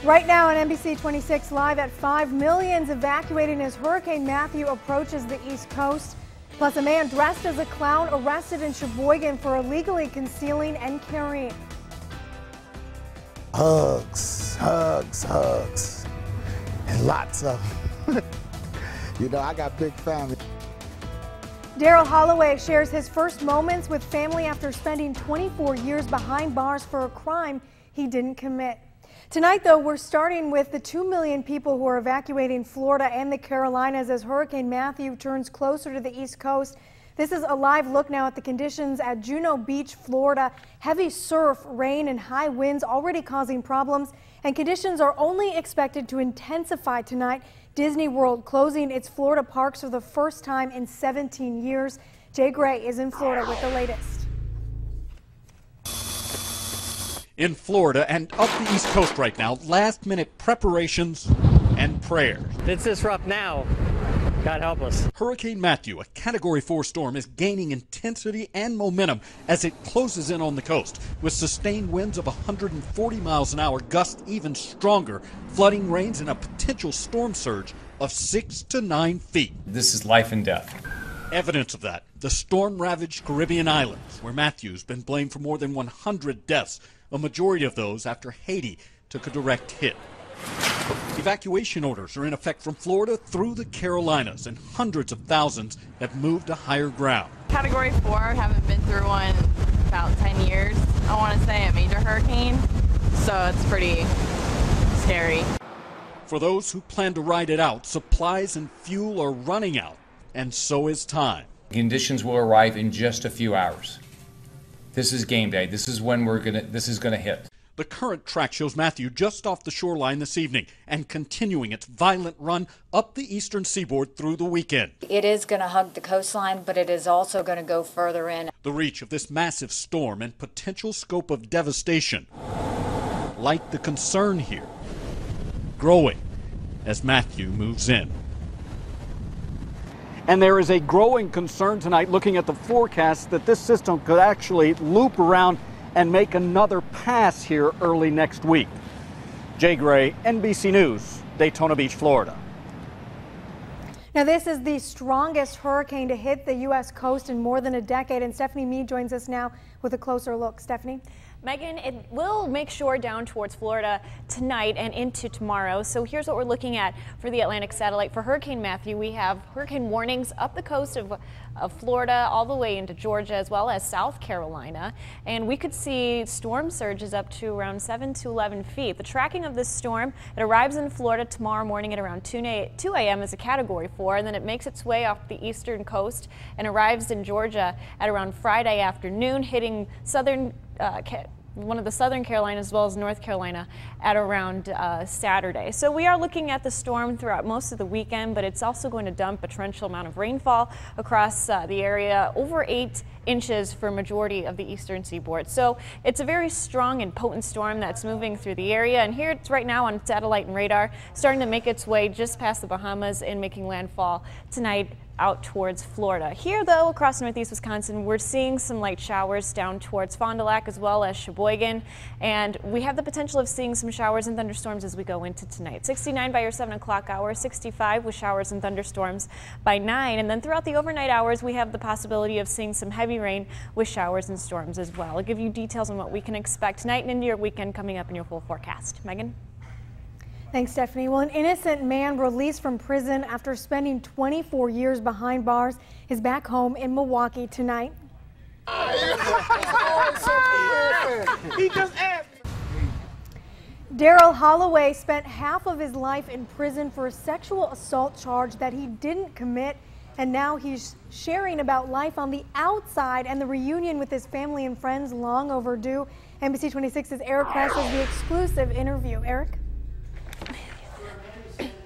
Right now on NBC26 Live at 5, millions evacuating as Hurricane Matthew approaches the East Coast. Plus, a man dressed as a clown arrested in Sheboygan for illegally concealing and carrying. Hugs, hugs, hugs, and lots of them. You know, I got big family. Daryl Holloway shares his first moments with family after spending 24 years behind bars for a crime he didn't commit. Tonight, though, we're starting with the 2 million people who are evacuating Florida and the Carolinas as Hurricane Matthew turns closer to the East Coast. This is a live look now at the conditions at Juno Beach, Florida. Heavy surf, rain, and high winds already causing problems, and conditions are only expected to intensify tonight. Disney World closing its Florida parks for the first time in 17 years. Jay Gray is in Florida with the latest. In Florida and up the East Coast right now, last-minute preparations and prayers. It's disrupt now. God help us. Hurricane Matthew, a Category 4 storm, is gaining intensity and momentum as it closes in on the coast with sustained winds of 140 miles an hour, gusts even stronger, flooding rains, and a potential storm surge of 6 to 9 feet. This is life and death. Evidence of that, the storm-ravaged Caribbean islands, where Matthew's been blamed for more than 100 deaths, a majority of those after Haiti took a direct hit. Evacuation orders are in effect from Florida through the Carolinas, and hundreds of thousands have moved to higher ground. Category 4, haven't been through one in about 10 years. I want to say a major hurricane, so it's pretty scary. For those who plan to ride it out, supplies and fuel are running out, and so is time. Conditions will arrive in just a few hours. This is game day. This is when this is gonna hit. The current track shows Matthew just off the shoreline this evening and continuing its violent run up the eastern seaboard through the weekend. It is going to hug the coastline, but it is also going to go further in. The reach of this massive storm and potential scope of devastation, like the concern here, growing as Matthew moves in. And there is a growing concern tonight looking at the forecast that this system could actually loop around and make another pass here early next week. Jay Gray, NBC News, Daytona Beach, Florida. Now, this is the strongest hurricane to hit the U.S. coast in more than a decade, and Stephanie Meade joins us now with a closer look. Stephanie? Megan, it will make shore down towards Florida tonight and into tomorrow. So here's what we're looking at for the Atlantic satellite. For Hurricane Matthew, we have hurricane warnings up the coast of Florida all the way into Georgia as well as South Carolina. And we could see storm surges up to around 7 to 11 feet. The tracking of this storm, it arrives in Florida tomorrow morning at around 2 a.m. as a Category 4, and then it makes its way off the eastern coast and arrives in Georgia at around Friday afternoon, hitting one of the southern Carolinas as well as North Carolina at around Saturday. So we are looking at the storm throughout most of the weekend, but it's also going to dump a torrential amount of rainfall across the area, over 8 inches for a majority of the eastern seaboard. So it's a very strong and potent storm that's moving through the area, and here it's right now on satellite and radar, starting to make its way just past the Bahamas and making landfall tonight out towards Florida. Here, though, across northeast Wisconsin, we're seeing some light showers down towards Fond du Lac as well as Sheboygan, and we have the potential of seeing some showers and thunderstorms as we go into tonight. 69 by your 7 o'clock hour, 65 with showers and thunderstorms by 9, and then throughout the overnight hours, we have the possibility of seeing some heavy rain with showers and storms as well. I'll give you details on what we can expect tonight and into your weekend coming up in your full forecast. Megan? Thanks, Stephanie. Well, an innocent man released from prison after spending 24 years behind bars is back home in Milwaukee tonight. He just asked. Daryl Holloway spent half of his life in prison for a sexual assault charge that he didn't commit, and now he's sharing about life on the outside and the reunion with his family and friends long overdue. NBC26's Eric CREST has the exclusive interview. Eric?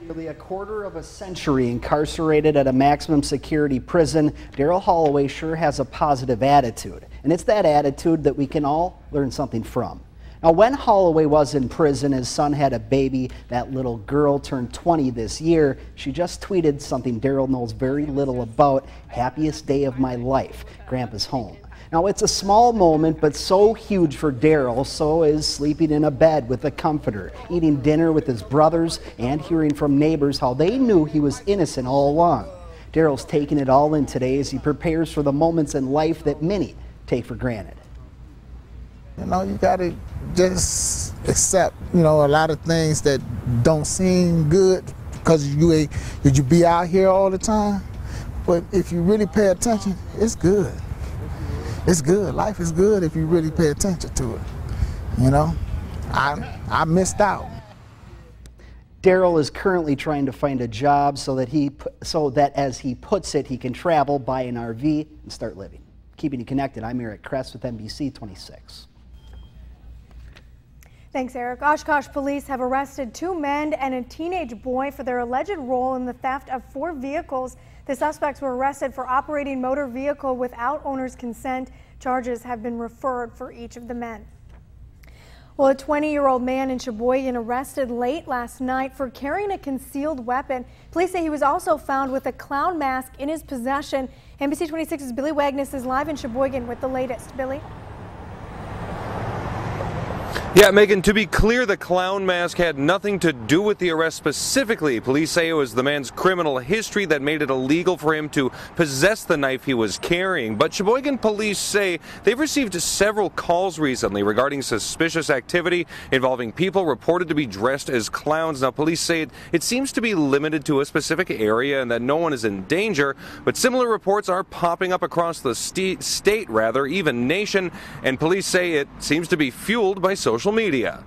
Nearly a quarter of a century incarcerated at a maximum security prison, Daryl Holloway sure has a positive attitude. And it's that attitude that we can all learn something from. Now, when Holloway was in prison, his son had a baby. That little girl turned 20 this year. She just tweeted something Daryl knows very little about. Happiest day of my life. Grandpa's home. Now, it's a small moment, but so huge for Daryl. So is sleeping in a bed with a comforter, eating dinner with his brothers, and hearing from neighbors how they knew he was innocent all along. Daryl's taking it all in today as he prepares for the moments in life that many take for granted. You know, you gotta just accept, you know, a lot of things that don't seem good because you be out here all the time. But if you really pay attention, it's good. It's good. Life is good if you really pay attention to it. You know, I missed out. Daryl is currently trying to find a job so that, as he puts it, he can travel, buy an RV, and start living. Keeping you connected, I'm Eric CREST with NBC26. Thanks, Eric. Oshkosh police have arrested 2 men and a teenage boy for their alleged role in the theft of 4 vehicles. The suspects were arrested for operating motor vehicle without owner's consent. Charges have been referred for each of the men. Well, a 20-year-old man in Sheboygan arrested late last night for carrying a concealed weapon. Police say he was also found with a clown mask in his possession. NBC26's Billy Wagner is live in Sheboygan with the latest. Billy? Yeah, Megan, to be clear, the clown mask had nothing to do with the arrest specifically. Police say it was the man's criminal history that made it illegal for him to possess the knife he was carrying. But Sheboygan police say they've received several calls recently regarding suspicious activity involving people reported to be dressed as clowns. Now, police say it seems to be limited to a specific area and that no one is in danger, but similar reports are popping up across the state, even nation, and police say it seems to be fueled by social media.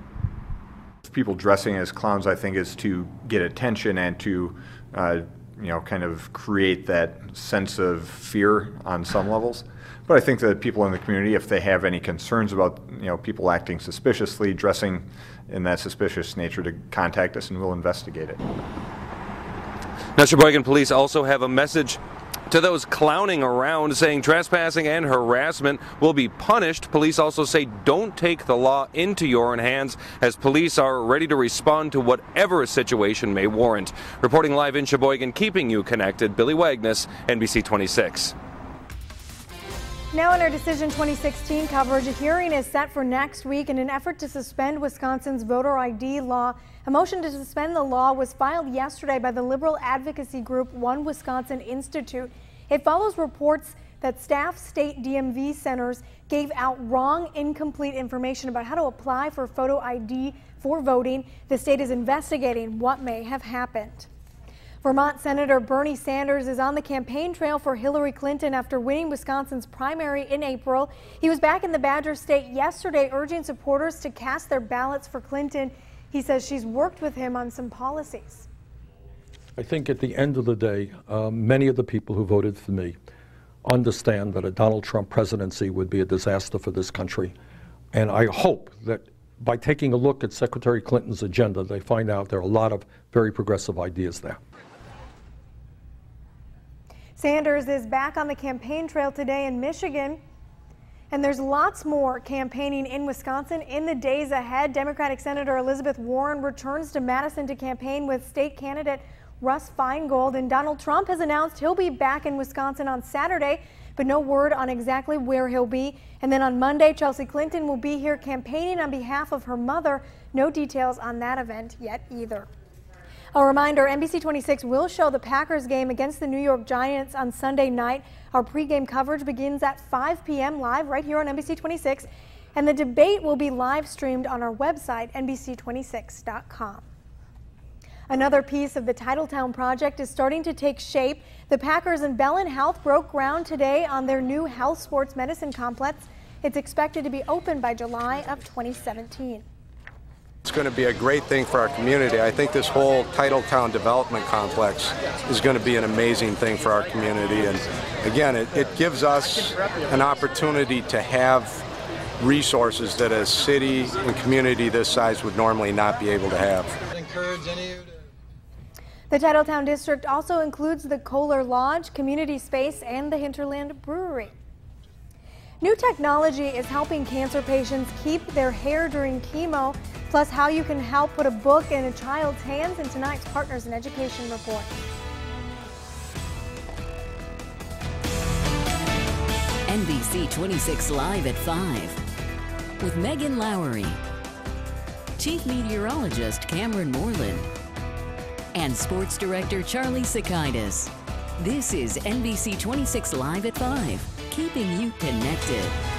People dressing as clowns, I think, is to get attention and to, kind of create that sense of fear on some levels. But I think that people in the community, if they have any concerns about, people acting suspiciously, dressing in that suspicious nature, to contact us and we'll investigate it. Now, Sheboygan police also have a message to those clowning around, saying trespassing and harassment will be punished. Police also say don't take the law into your own hands, as police are ready to respond to whatever a situation may warrant. Reporting live in Sheboygan, keeping you connected, Billy Wagner, NBC26. Now in our Decision 2016 coverage, a hearing is set for next week in an effort to suspend Wisconsin's voter ID law. A motion to suspend the law was filed yesterday by the liberal advocacy group One Wisconsin Institute. It follows reports that staff state DMV centers gave out wrong, incomplete information about how to apply for photo ID for voting. The state is investigating what may have happened. Vermont Senator Bernie Sanders is on the campaign trail for Hillary Clinton after winning Wisconsin's primary in April. He was back in the Badger State yesterday urging supporters to cast their ballots for Clinton. He says she's worked with him on some policies. I think at the end of the day, many of the people who voted for me understand that a Donald Trump presidency would be a disaster for this country. And I hope that by taking a look at Secretary Clinton's agenda, they find out there are a lot of very progressive ideas there. Sanders is back on the campaign trail today in Michigan, and there's lots more campaigning in Wisconsin in the days ahead. Democratic Senator Elizabeth Warren returns to Madison to campaign with state candidate Russ Feingold, and Donald Trump has announced he'll be back in Wisconsin on Saturday, but no word on exactly where he'll be. And then on Monday, Chelsea Clinton will be here campaigning on behalf of her mother. No details on that event yet either. A reminder, NBC26 will show the Packers game against the New York Giants on Sunday night. Our pregame coverage begins at 5 p.m. live right here on NBC26, and the debate will be live streamed on our website, NBC26.com. Another piece of the Titletown project is starting to take shape. The Packers and Bellin Health broke ground today on their new health sports medicine complex. It's expected to be open by July of 2017. It's going to be a great thing for our community. I think this whole Titletown development complex is going to be an amazing thing for our community. And again, it gives us an opportunity to have resources that a city and community this size would normally not be able to have. The Titletown district also includes the Kohler Lodge, community space, and the Hinterland Brewery. New technology is helping cancer patients keep their hair during chemo, plus how you can help put a book in a child's hands in tonight's Partners in Education report. NBC26 Live at 5 with Megan Lowry, Chief Meteorologist Cameron Moreland, and Sports Director Charlie Sakaitis. This is NBC26 Live at 5, keeping you connected.